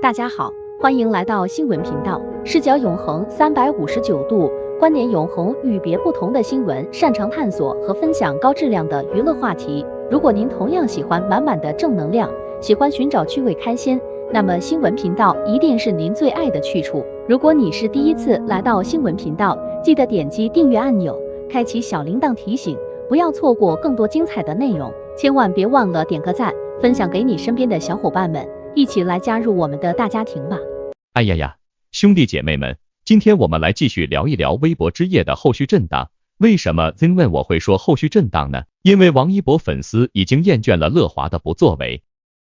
大家好，欢迎来到新闻频道，视角永恒359度，观点永恒，与别不同的新闻，擅长探索和分享高质量的娱乐话题。如果您同样喜欢满满的正能量，喜欢寻找趣味开心，那么新闻频道一定是您最爱的去处。如果你是第一次来到新闻频道，记得点击订阅按钮，开启小铃铛提醒，不要错过更多精彩的内容。千万别忘了点个赞，分享给你身边的小伙伴们，一起来加入我们的大家庭吧。哎呀呀，兄弟姐妹们，今天我们来继续聊一聊微博之夜的后续震荡。为什么 Zen 问我会说后续震荡呢？因为王一博粉丝已经厌倦了乐华的不作为，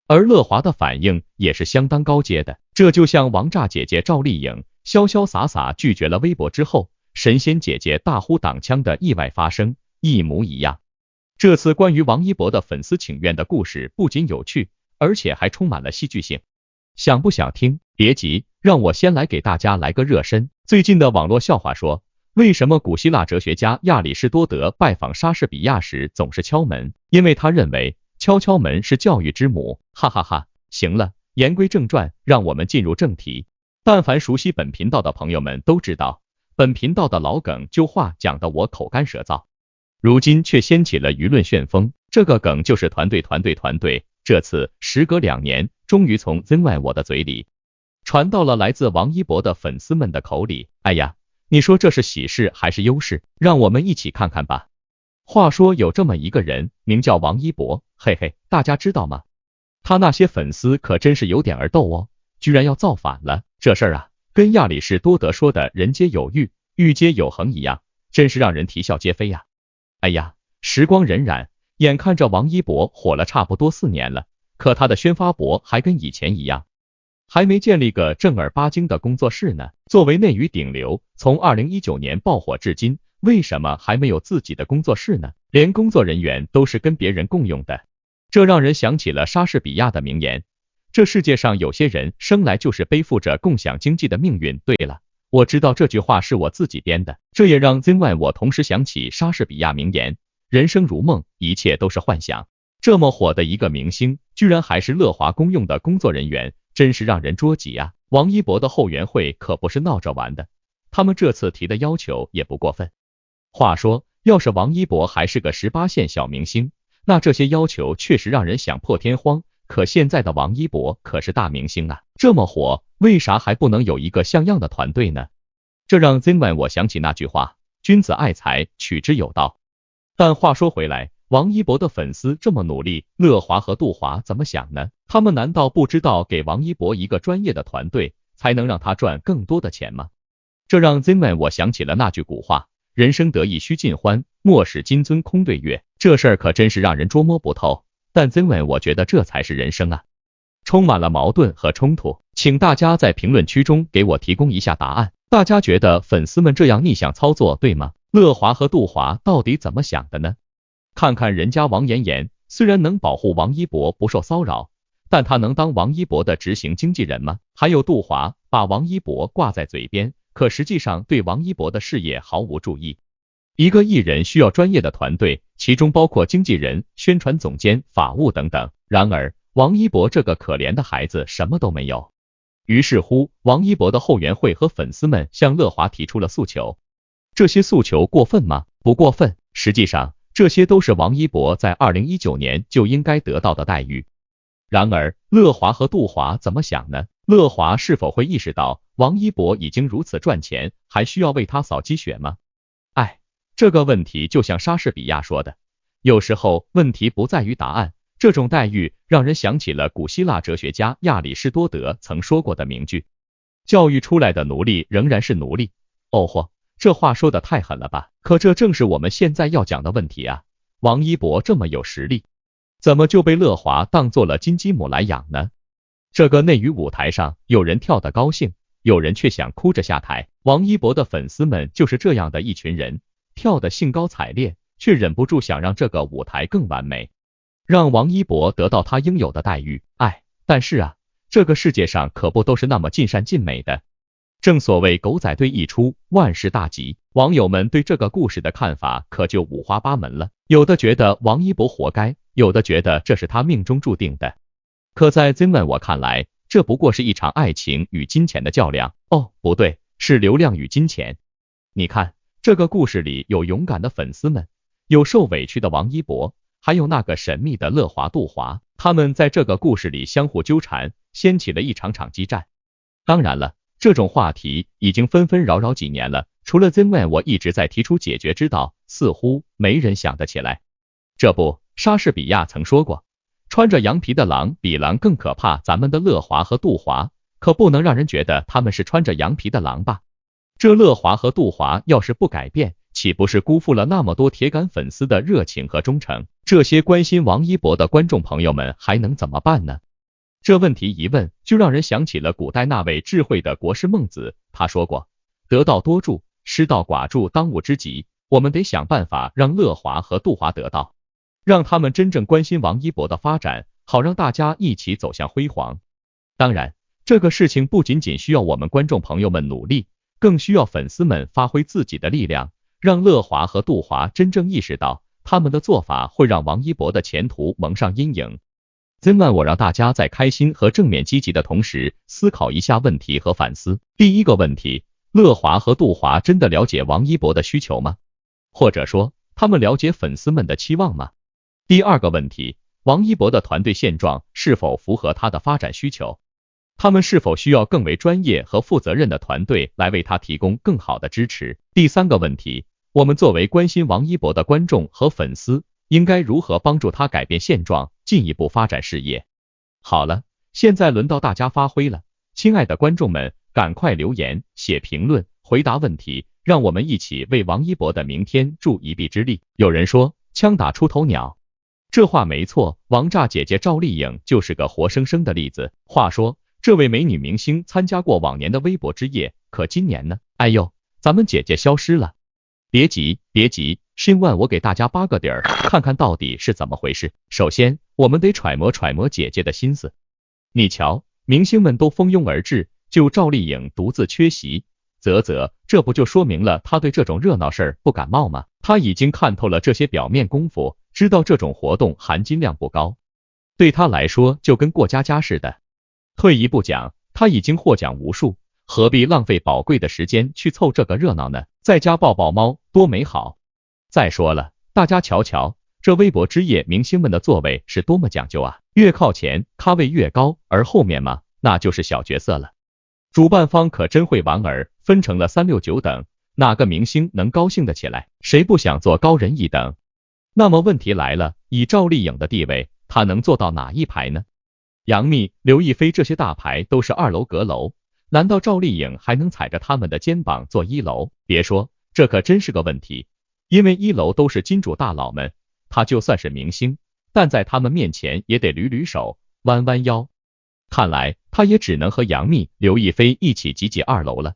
而乐华的反应也是相当高阶的。这就像王炸姐姐赵丽颖潇潇洒洒拒绝了微博之后，神仙姐姐大呼挡枪的意外发生一模一样。这次关于王一博的粉丝请愿的故事不仅有趣，而且还充满了戏剧性。想不想听？别急，让我先来给大家来个热身。最近的网络笑话说，为什么古希腊哲学家亚里士多德拜访莎士比亚时总是敲门？因为他认为敲敲门是教育之母，哈哈哈。行了，言归正传，让我们进入正题。但凡熟悉本频道的朋友们都知道，本频道的老梗旧话讲得我口干舌燥，如今却掀起了舆论旋风。这个梗就是团队。这次时隔2年，终于从 Zen 我的嘴里传到了来自王一博的粉丝们的口里。哎呀，你说这是喜事还是忧事？让我们一起看看吧。话说有这么一个人，名叫王一博，嘿嘿，大家知道吗？他那些粉丝可真是有点儿逗哦，居然要造反了。这事儿啊，跟亚里士多德说的人皆有欲，欲皆有恒一样，真是让人啼笑皆非呀。哎呀，时光荏苒，眼看着王一博火了差不多4年了，可他的宣发博还跟以前一样，还没建立个正儿八经的工作室呢。作为内娱顶流，从2019年爆火至今，为什么还没有自己的工作室呢？连工作人员都是跟别人共用的。这让人想起了莎士比亚的名言，这世界上有些人生来就是背负着共享经济的命运。对了，我知道这句话是我自己编的，这也让 Zen 我同时想起莎士比亚名言，人生如梦，一切都是幻想。这么火的一个明星，居然还是乐华公用的工作人员，真是让人捉急啊。王一博的后援会可不是闹着玩的，他们这次提的要求也不过分。话说，要是王一博还是个18线小明星，那这些要求确实让人想破天荒，可现在的王一博可是大明星啊，这么火，为啥还不能有一个像样的团队呢？这让 Zen 我想起那句话，君子爱财，取之有道。但话说回来，王一博的粉丝这么努力，乐华和杜华怎么想呢？他们难道不知道给王一博一个专业的团队，才能让他赚更多的钱吗？这让 Zen 我想起了那句古话，人生得意须尽欢，莫使金樽空对月。这事儿可真是让人捉摸不透，但 Zen 我觉得这才是人生啊，充满了矛盾和冲突。请大家在评论区中给我提供一下答案，大家觉得粉丝们这样逆向操作对吗？乐华和杜华到底怎么想的呢？看看人家王妍妍，虽然能保护王一博不受骚扰，但他能当王一博的执行经纪人吗？还有杜华，把王一博挂在嘴边，可实际上对王一博的事业毫无注意。一个艺人需要专业的团队，其中包括经纪人、宣传总监、法务等等。然而，王一博这个可怜的孩子什么都没有。于是乎，王一博的后援会和粉丝们向乐华提出了诉求。这些诉求过分吗？不过分，实际上这些都是王一博在2019年就应该得到的待遇。然而，乐华和杜华怎么想呢？乐华是否会意识到王一博已经如此赚钱，还需要为他扫鸡血吗？这个问题就像莎士比亚说的，有时候问题不在于答案。这种待遇让人想起了古希腊哲学家亚里士多德曾说过的名句，教育出来的奴隶仍然是奴隶。哦嚯，这话说的太狠了吧？可这正是我们现在要讲的问题啊。王一博这么有实力，怎么就被乐华当做了金鸡母来养呢？这个内娱舞台上，有人跳得高兴，有人却想哭着下台。王一博的粉丝们就是这样的一群人，跳得兴高采烈，却忍不住想让这个舞台更完美，让王一博得到他应有的待遇。但是啊，这个世界上可不都是那么尽善尽美的。正所谓狗仔队一出，万事大吉。网友们对这个故事的看法可就五花八门了，有的觉得王一博活该，有的觉得这是他命中注定的。可在 Zen 我看来，这不过是一场爱情与金钱的较量。哦，不对，是流量与金钱。你看，这个故事里有勇敢的粉丝们，有受委屈的王一博，还有那个神秘的乐华杜华，他们在这个故事里相互纠缠，掀起了一场场激战。当然了，这种话题已经纷纷扰扰几年了，除了 Zenman 我一直在提出解决之道，似乎没人想得起来。这不，莎士比亚曾说过，穿着羊皮的狼比狼更可怕，咱们的乐华和杜华可不能让人觉得他们是穿着羊皮的狼吧？这乐华和杜华要是不改变，岂不是辜负了那么多铁杆粉丝的热情和忠诚？这些关心王一博的观众朋友们还能怎么办呢？这问题一问，就让人想起了古代那位智慧的国师孟子，他说过，得道多助，失道寡助，当务之急，我们得想办法让乐华和杜华得道，让他们真正关心王一博的发展，好让大家一起走向辉煌。当然，这个事情不仅仅需要我们观众朋友们努力，更需要粉丝们发挥自己的力量，让乐华和杜华真正意识到，他们的做法会让王一博的前途蒙上阴影。今晚我让大家在开心和正面积极的同时，思考一下问题和反思。第一个问题，乐华和杜华真的了解王一博的需求吗？或者说，他们了解粉丝们的期望吗？第二个问题，王一博的团队现状是否符合他的发展需求？他们是否需要更为专业和负责任的团队来为他提供更好的支持？第三个问题，我们作为关心王一博的观众和粉丝，应该如何帮助他改变现状，进一步发展事业？好了，现在轮到大家发挥了，亲爱的观众们，赶快留言、写评论、回答问题，让我们一起为王一博的明天助一臂之力。有人说，枪打出头鸟，这话没错，王炸姐姐赵丽颖就是个活生生的例子。话说，这位美女明星参加过往年的微博之夜，可今年呢？哎呦，咱们姐姐消失了。别急，别急，新万我给大家扒个底儿，看看到底是怎么回事。首先，我们得揣摩揣摩姐姐的心思。你瞧，明星们都蜂拥而至，就赵丽颖独自缺席，这不就说明了她对这种热闹事儿不感冒吗？她已经看透了这些表面功夫，知道这种活动含金量不高，对她来说就跟过家家似的。退一步讲，她已经获奖无数，何必浪费宝贵的时间去凑这个热闹呢？在家抱抱猫多美好。再说了，大家瞧瞧，这微博之夜明星们的座位是多么讲究啊，越靠前咖位越高，而后面嘛，那就是小角色了。主办方可真会玩儿，分成了3、6、9等，哪个明星能高兴得起来？谁不想做高人一等？那么问题来了，以赵丽颖的地位，她能做到哪一排呢？杨幂、刘亦菲这些大牌都是2楼阁楼，难道赵丽颖还能踩着他们的肩膀坐1楼？别说，这可真是个问题，因为1楼都是金主大佬们，她就算是明星，但在他们面前也得捋捋手，弯弯腰。看来她也只能和杨幂、刘亦菲一起挤2楼了。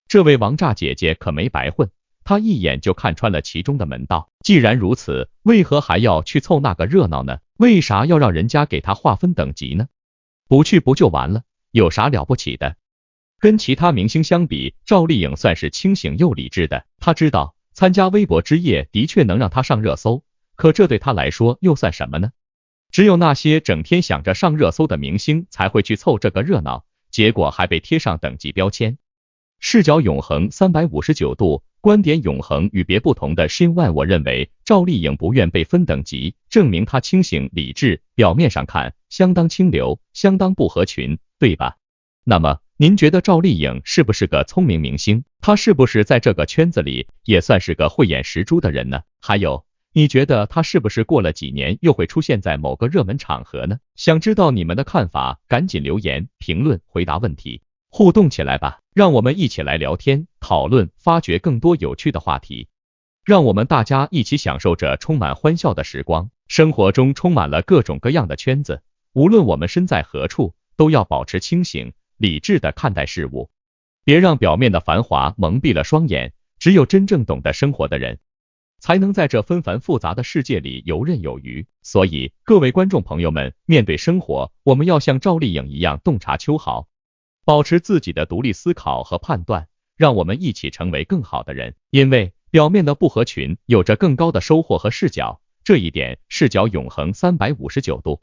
这位王炸姐姐可没白混，她一眼就看穿了其中的门道。既然如此，为何还要去凑那个热闹呢？为啥要让人家给她划分等级呢？不去不就完了，有啥了不起的？跟其他明星相比，赵丽颖算是清醒又理智的。她知道参加微博之夜的确能让她上热搜，可这对她来说又算什么呢？只有那些整天想着上热搜的明星才会去凑这个热闹，结果还被贴上等级标签。视角永恒359度，观点永恒与别不同的新万，我认为赵丽颖不愿被分等级，证明她清醒理智，表面上看相当清流，相当不合群，对吧？那么您觉得赵丽颖是不是个聪明明星？她是不是在这个圈子里也算是个慧眼识珠的人呢？还有，你觉得她是不是过了几年又会出现在某个热门场合呢？想知道你们的看法，赶紧留言评论回答问题，互动起来吧，让我们一起来聊天讨论，发掘更多有趣的话题，让我们大家一起享受着充满欢笑的时光。生活中充满了各种各样的圈子，无论我们身在何处，都要保持清醒理智的看待事物，别让表面的繁华蒙蔽了双眼。只有真正懂得生活的人，才能在这纷繁复杂的世界里游刃有余。所以各位观众朋友们，面对生活，我们要像赵丽颖一样洞察秋毫，保持自己的独立思考和判断，让我们一起成为更好的人。因为表面的不合群有着更高的收获和视角，这一点视角永恒359度。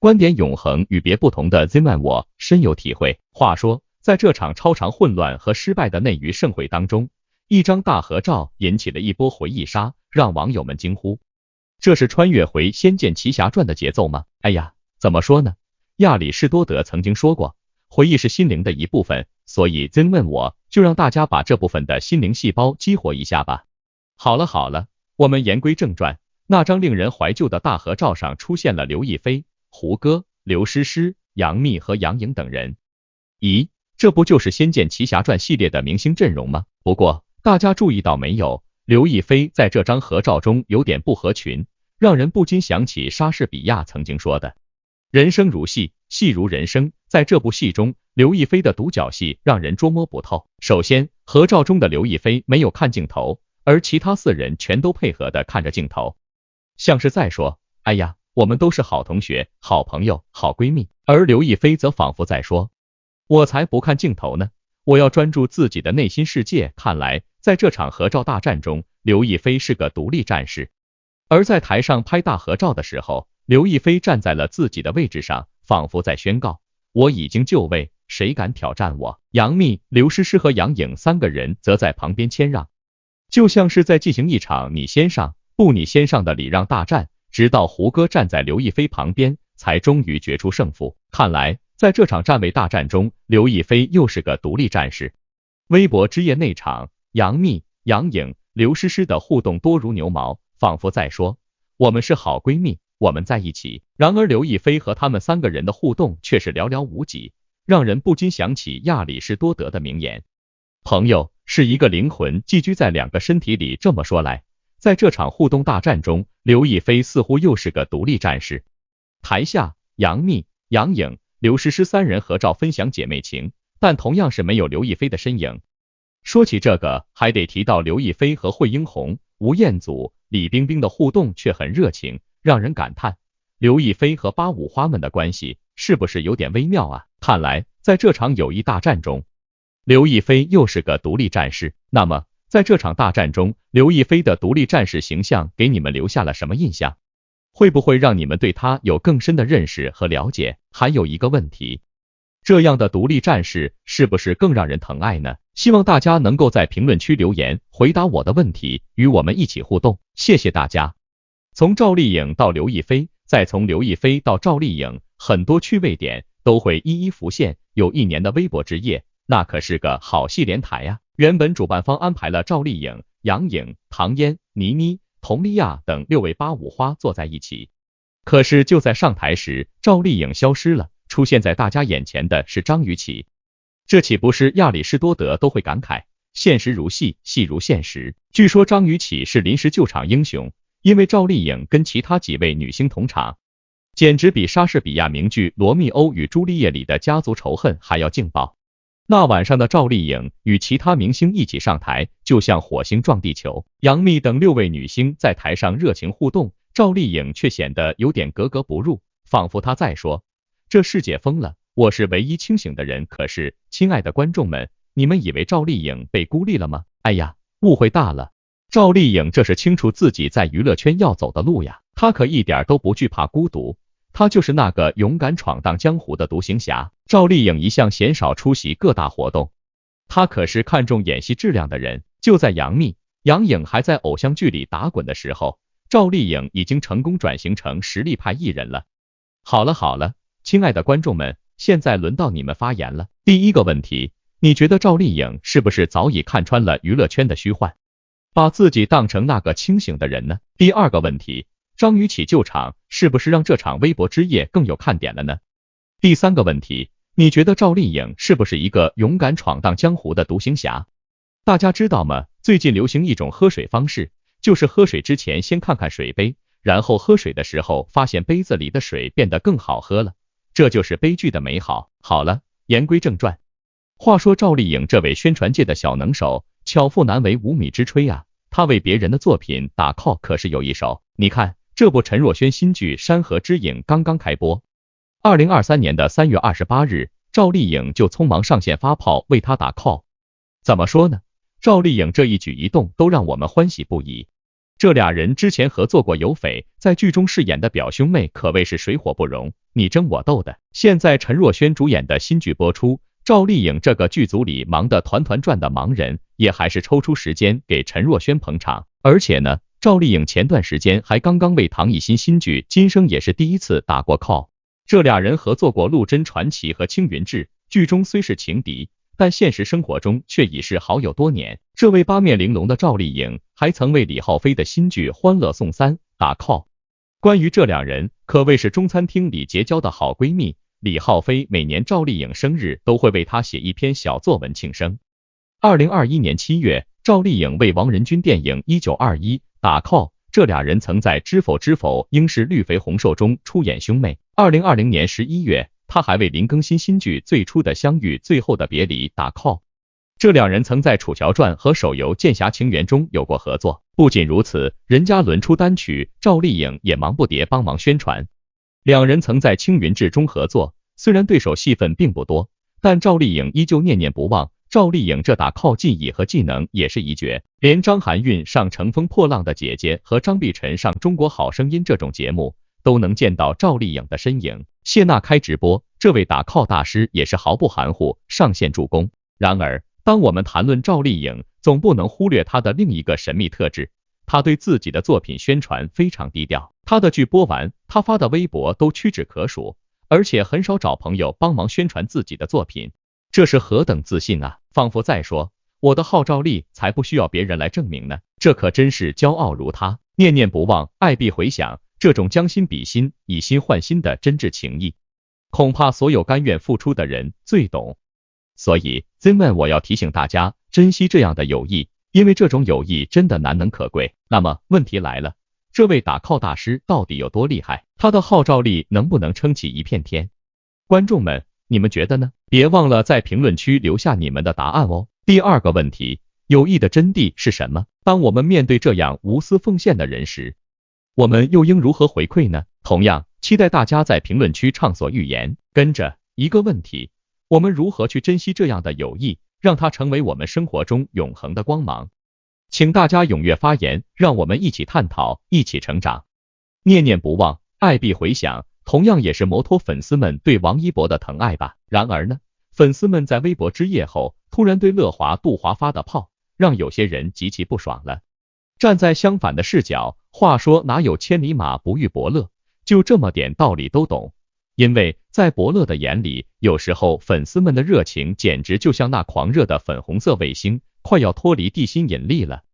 观点永恒与别不同的 Zinman 我深有体会。话说，在这场超长混乱和失败的内娱盛会当中，一张大合照引起了一波回忆杀，让网友们惊呼：这是穿越回《仙剑奇侠传》的节奏吗？哎呀，怎么说呢？亚里士多德曾经说过，回忆是心灵的一部分，所以 Zinman 我就让大家把这部分的心灵细胞激活一下吧。好了，我们言归正传，那张令人怀旧的大合照上出现了刘亦菲、胡歌、刘诗诗、杨幂和杨颖等人。咦，这不就是《仙剑奇侠传》系列的明星阵容吗？不过大家注意到没有，刘亦菲在这张合照中有点不合群，让人不禁想起莎士比亚曾经说的人生如戏，戏如人生。在这部戏中，刘亦菲的独角戏让人捉摸不透。首先，合照中的刘亦菲没有看镜头，而其他4人全都配合的看着镜头，像是在说，哎呀，我们都是好同学、好朋友、好闺蜜。而刘亦菲则仿佛在说，我才不看镜头呢，我要专注自己的内心世界。看来，在这场合照大战中，刘亦菲是个独立战士。而在台上拍大合照的时候，刘亦菲站在了自己的位置上，仿佛在宣告，我已经就位，谁敢挑战我？杨幂、刘诗诗和杨颖3个人则在旁边谦让，就像是在进行一场你先上不你先上的礼让大战，直到胡歌站在刘亦菲旁边，才终于决出胜负。看来，在这场站位大战中，刘亦菲又是个独立战士。微博之夜内场，杨幂、杨颖、刘诗诗的互动多如牛毛，仿佛在说，我们是好闺蜜，我们在一起。然而刘亦菲和他们3个人的互动却是寥寥无几，让人不禁想起亚里士多德的名言，朋友是一个灵魂寄居在2个身体里。这么说来，在这场互动大战中，刘亦菲似乎又是个独立战士。台下，杨幂、杨颖、刘诗诗3人合照分享姐妹情，但同样是没有刘亦菲的身影。说起这个，还得提到刘亦菲和惠英红、吴彦祖、李冰冰的互动却很热情，让人感叹刘亦菲和8五花们的关系是不是有点微妙啊？看来在这场友谊大战中，刘亦菲又是个独立战士。那么在这场大战中，刘亦菲的独立战士形象给你们留下了什么印象？会不会让你们对她有更深的认识和了解？还有一个问题，这样的独立战士是不是更让人疼爱呢？希望大家能够在评论区留言回答我的问题，与我们一起互动。谢谢大家。从赵丽颖到刘亦菲，再从刘亦菲到赵丽颖，很多趣味点都会一一浮现。有1年的微博之夜，那可是个好戏连台啊。原本主办方安排了赵丽颖、杨颖、唐嫣、倪妮、佟丽娅等6位8五花坐在一起，可是就在上台时，赵丽颖消失了，出现在大家眼前的是张雨绮。这岂不是亚里士多德都会感慨，现实如戏，戏如现实。据说张雨绮是临时救场英雄，因为赵丽颖跟其他几位女星同场，简直比莎士比亚名剧《罗密欧与朱丽叶》里的家族仇恨还要劲爆。那晚上的赵丽颖与其他明星一起上台，就像火星撞地球。杨幂等6位女星在台上热情互动，赵丽颖却显得有点格格不入，仿佛她在说，这世界疯了，我是唯一清醒的人。可是，亲爱的观众们，你们以为赵丽颖被孤立了吗？哎呀，误会大了。赵丽颖这是清楚自己在娱乐圈要走的路呀，她可一点都不惧怕孤独，她就是那个勇敢闯荡江湖的独行侠。赵丽颖一向鲜少出席各大活动，她可是看重演戏质量的人。就在杨幂、杨颖还在偶像剧里打滚的时候，赵丽颖已经成功转型成实力派艺人了。好了，亲爱的观众们，现在轮到你们发言了。第一个问题，你觉得赵丽颖是不是早已看穿了娱乐圈的虚幻，把自己当成那个清醒的人呢？第二个问题，张雨绮救场是不是让这场微博之夜更有看点了呢？第三个问题，你觉得赵丽颖是不是一个勇敢闯荡江湖的独行侠？大家知道吗？最近流行一种喝水方式，就是喝水之前先看看水杯，然后喝水的时候发现杯子里的水变得更好喝了，这就是悲剧的美好。好了，言归正传。话说赵丽颖这位宣传界的小能手，巧妇难为无米之炊啊，她为别人的作品打 call 可是有一手。你看，这部陈若萱新剧《山河之影》刚刚开播，2023年的3月28日，赵丽颖就匆忙上线发炮为她打 call。怎么说呢？赵丽颖这一举一动都让我们欢喜不已。这俩人之前合作过有匪，在剧中饰演的表兄妹可谓是水火不容，你争我斗的。现在陈若萱主演的新剧播出，赵丽颖这个剧组里忙得团团转的盲人，也还是抽出时间给陈若萱捧场。而且呢，赵丽颖前段时间还刚刚为唐艺昕新剧《今生》也是第一次打过 call。这俩人合作过《陆贞传奇》和《青云志》，剧中虽是情敌，但现实生活中却已是好友多年。这位八面玲珑的赵丽颖还曾为李浩飞的新剧《欢乐颂3》打 call。关于这两人，可谓是中餐厅里结交的好闺蜜。李浩飞每年赵丽颖生日都会为她写一篇小作文庆生。2021年7月，赵丽颖为王仁君电影《1921》打 call， 这俩人曾在《知否知否应是绿肥红瘦》中出演兄妹。2020年11月，她还为林更新新剧《最初的相遇最后的别离》打 call。这两人曾在《楚乔传》和手游《剑侠情缘》中有过合作。不仅如此，人家轮出单曲，赵丽颖也忙不迭帮忙宣传。两人曾在《青云志》中合作，虽然对手戏份并不多，但赵丽颖依旧念念不忘。赵丽颖这打 call 技艺和技能也是一绝，连张含韵上《乘风破浪的姐姐》和张碧晨上《中国好声音》这种节目都能见到赵丽颖的身影。谢娜开直播，这位打 call 大师也是毫不含糊上线助攻。然而，当我们谈论赵丽颖，总不能忽略她的另一个神秘特质，她对自己的作品宣传非常低调。她的剧播完，她发的微博都屈指可数，而且很少找朋友帮忙宣传自己的作品，这是何等自信啊！仿佛在说，我的号召力才不需要别人来证明呢。这可真是骄傲如她，念念不忘，爱必回响，这种将心比心，以心换心的真挚情谊，恐怕所有甘愿付出的人最懂。所以 Zenman 我要提醒大家，珍惜这样的友谊，因为这种友谊真的难能可贵。那么问题来了，这位打 call 大师到底有多厉害？他的号召力能不能撑起一片天？观众们，你们觉得呢？别忘了在评论区留下你们的答案哦。第二个问题，友谊的真谛是什么？当我们面对这样无私奉献的人时，我们又应如何回馈呢？同样，期待大家在评论区畅所欲言。跟着一个问题，我们如何去珍惜这样的友谊，让它成为我们生活中永恒的光芒？请大家踊跃发言，让我们一起探讨，一起成长。念念不忘，爱必回响，同样也是摩托粉丝们对王一博的疼爱吧。然而呢，粉丝们在微博之夜后，突然对乐华杜华发的炮，让有些人极其不爽了。站在相反的视角，话说哪有千里马不遇伯乐，就这么点道理都懂。因为在伯乐的眼里，有时候粉丝们的热情简直就像那狂热的粉红色卫星，快要脱离地心引力了。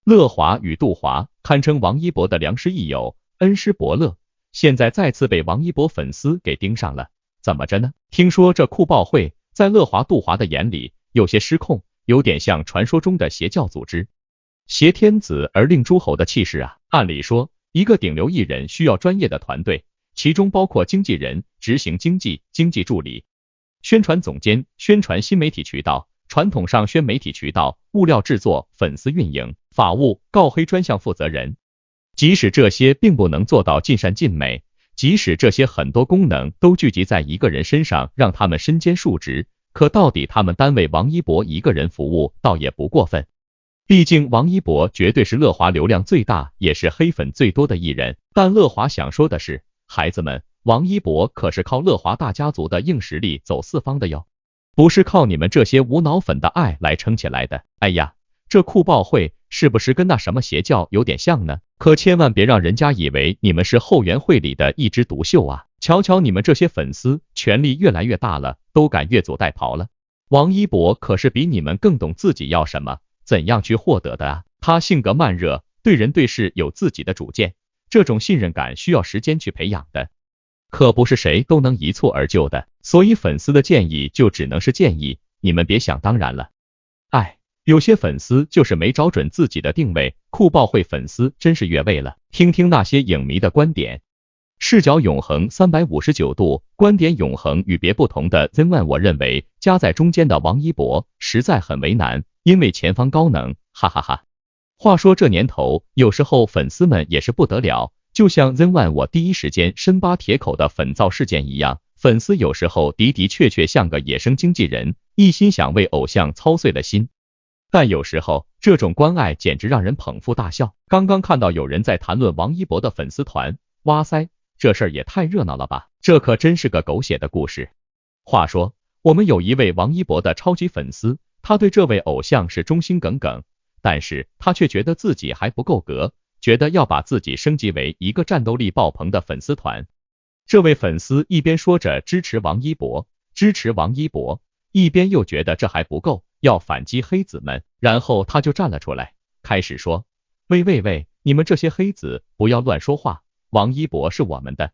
乐华与杜华堪称王一博的良师益友，恩师伯乐，现在再次被王一博粉丝给盯上了。怎么着呢？听说这酷报会在乐华杜华的眼里有些失控，有点像传说中的邪教组织，挟天子而令诸侯的气势啊。按理说，一个顶流艺人需要专业的团队，其中包括经纪人、执行经纪、经纪助理、宣传总监、宣传新媒体渠道、传统上宣媒体渠道、物料制作、粉丝运营、法务、告黑专项负责人。即使这些并不能做到尽善尽美，即使这些很多功能都聚集在一个人身上，让他们身兼数职，可到底他们单为王一博一个人服务，倒也不过分。毕竟王一博绝对是乐华流量最大，也是黑粉最多的艺人。但乐华想说的是，孩子们，王一博可是靠乐华大家族的硬实力走四方的哟，不是靠你们这些无脑粉的爱来撑起来的。哎呀，这酷报会是不是跟那什么邪教有点像呢？可千万别让人家以为你们是后援会里的一枝独秀啊！瞧瞧你们这些粉丝，权力越来越大了，都敢越俎代庖了。王一博可是比你们更懂自己要什么，怎样去获得的啊！他性格慢热，对人对事有自己的主见，这种信任感需要时间去培养的，可不是谁都能一蹴而就的。所以粉丝的建议就只能是建议，你们别想当然了。哎，有些粉丝就是没找准自己的定位，酷报会粉丝真是越位了。听听那些影迷的观点。视角永恒359度，观点永恒与别不同的 Zenman， 我认为夹在中间的王一博实在很为难，因为前方高能，哈哈哈。话说这年头，有时候粉丝们也是不得了，就像 Zenman 我第一时间深扒铁口的粉皂事件一样，粉丝有时候的的确确像个野生经纪人，一心想为偶像操碎了心。但有时候这种关爱简直让人捧腹大笑。刚刚看到有人在谈论王一博的粉丝团，哇塞，这事儿也太热闹了吧，这可真是个狗血的故事。话说，我们有一位王一博的超级粉丝，他对这位偶像是忠心耿耿，但是他却觉得自己还不够格，觉得要把自己升级为一个战斗力爆棚的粉丝团。这位粉丝一边说着支持王一博，一边又觉得这还不够，要反击黑子们，然后他就站了出来，开始说，喂，你们这些黑子不要乱说话，王一博是我们的。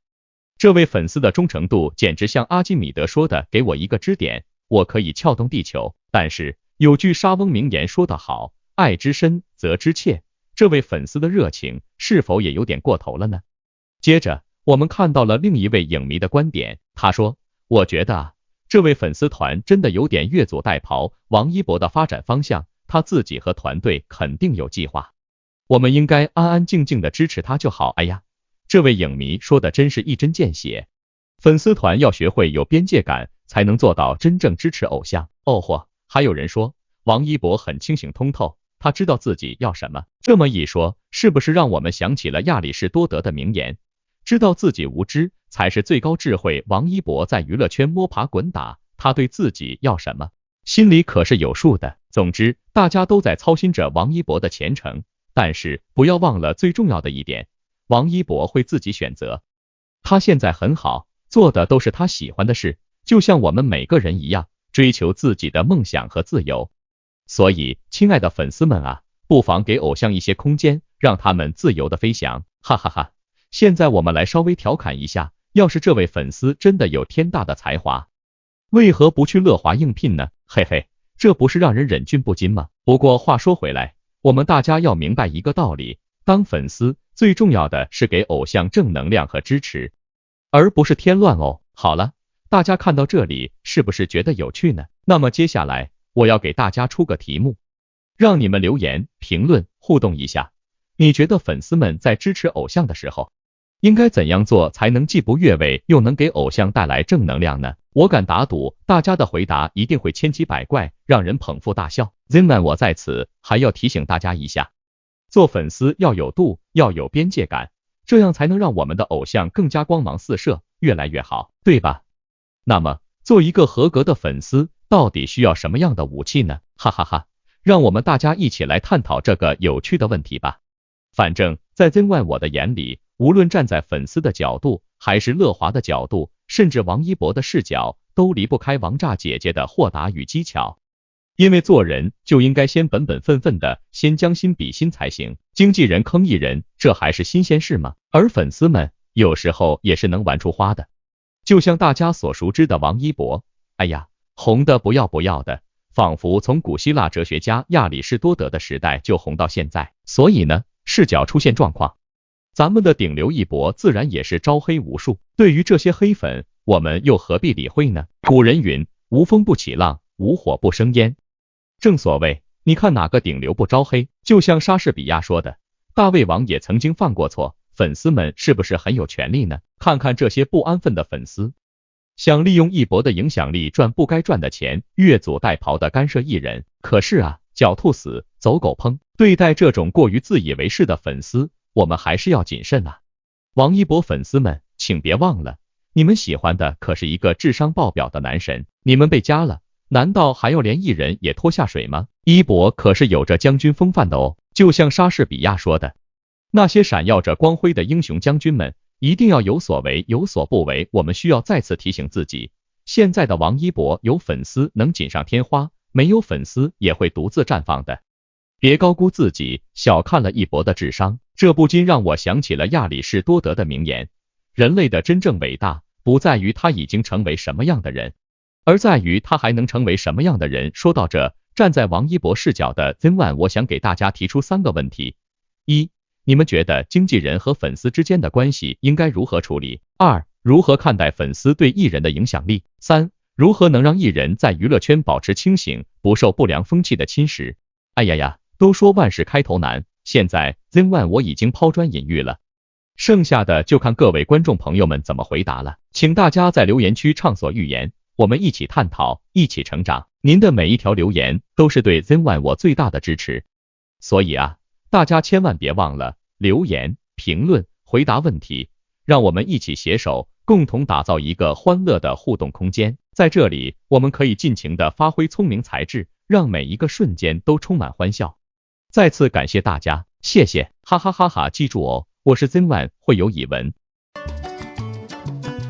这位粉丝的忠诚度简直像阿基米德说的，给我一个支点，我可以撬动地球。但是有句莎翁名言说得好，爱之深责之切，这位粉丝的热情是否也有点过头了呢？接着我们看到了另一位影迷的观点，他说，我觉得啊，这位粉丝团真的有点越俎代庖，王一博的发展方向他自己和团队肯定有计划，我们应该安安静静的支持他就好。哎呀，这位影迷说的真是一针见血，粉丝团要学会有边界感，才能做到真正支持偶像。哦嚯，还有人说王一博很清醒通透，他知道自己要什么。这么一说，是不是让我们想起了亚里士多德的名言，知道自己无知才是最高智慧。王一博在娱乐圈摸爬滚打，他对自己要什么心里可是有数的。总之大家都在操心着王一博的前程，但是不要忘了最重要的一点，王一博会自己选择，他现在很好，做的都是他喜欢的事，就像我们每个人一样，追求自己的梦想和自由。所以亲爱的粉丝们啊，不妨给偶像一些空间，让他们自由的飞翔，哈哈哈。现在我们来稍微调侃一下，要是这位粉丝真的有天大的才华，为何不去乐华应聘呢？嘿嘿，这不是让人忍俊不禁吗？不过话说回来，我们大家要明白一个道理，当粉丝最重要的是给偶像正能量和支持，而不是添乱哦。好了，大家看到这里是不是觉得有趣呢？那么接下来我要给大家出个题目，让你们留言评论互动一下，你觉得粉丝们在支持偶像的时候应该怎样做才能既不越位又能给偶像带来正能量呢？我敢打赌大家的回答一定会千奇百怪，让人捧腹大笑。Zenman 我在此还要提醒大家一下，做粉丝要有度，要有边界感，这样才能让我们的偶像更加光芒四射，越来越好，对吧？那么做一个合格的粉丝到底需要什么样的武器呢？哈哈哈，让我们大家一起来探讨这个有趣的问题吧。反正在Zenman我的眼里，无论站在粉丝的角度，还是乐华的角度，甚至王一博的视角，都离不开王炸姐姐的豁达与技巧。因为做人就应该先本分分的，先将心比心才行。经纪人坑艺人，这还是新鲜事吗？而粉丝们有时候也是能玩出花的，就像大家所熟知的王一博，哎呀，红的不要的，仿佛从古希腊哲学家亚里士多德的时代就红到现在。所以呢，视角出现状况，咱们的顶流一博自然也是招黑无数。对于这些黑粉，我们又何必理会呢？古人云，无风不起浪，无火不生烟。正所谓，你看哪个顶流不招黑？就像莎士比亚说的，大胃王也曾经犯过错，粉丝们是不是很有权利呢？看看这些不安分的粉丝，想利用一博的影响力赚不该赚的钱，越俎代庖的干涉艺人。可是啊，狡兔死，走狗烹，对待这种过于自以为是的粉丝，我们还是要谨慎啊。王一博粉丝们，请别忘了，你们喜欢的可是一个智商爆表的男神，你们被加了，难道还要连艺人也拖下水吗？一博可是有着将军风范的哦，就像莎士比亚说的，那些闪耀着光辉的英雄将军们，一定要有所为，有所不为。我们需要再次提醒自己，现在的王一博有粉丝能锦上添花，没有粉丝也会独自绽放的。别高估自己，小看了一博的智商。这不禁让我想起了亚里士多德的名言，人类的真正伟大，不在于他已经成为什么样的人，而在于他还能成为什么样的人。说到这，站在王一博视角的 Zenman 我想给大家提出3个问题。1. 你们觉得经纪人和粉丝之间的关系应该如何处理？ 2. 如何看待粉丝对艺人的影响力？ 3. 如何能让艺人在娱乐圈保持清醒，不受不良风气的侵蚀？哎呀呀，都说万事开头难，现在 Zenman 我已经抛砖引玉了，剩下的就看各位观众朋友们怎么回答了。请大家在留言区畅所欲言，我们一起探讨，一起成长。您的每一条留言都是对 Zenman 我最大的支持。所以啊，大家千万别忘了留言、评论、回答问题，让我们一起携手，共同打造一个欢乐的互动空间。在这里，我们可以尽情的发挥聪明才智，让每一个瞬间都充满欢笑。再次感谢大家，谢谢，哈哈哈哈！记住哦，我是 Zenone， 会有以文。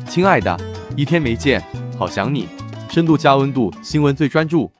亲爱的，一天没见，好想你。深度加温度，新闻最专注。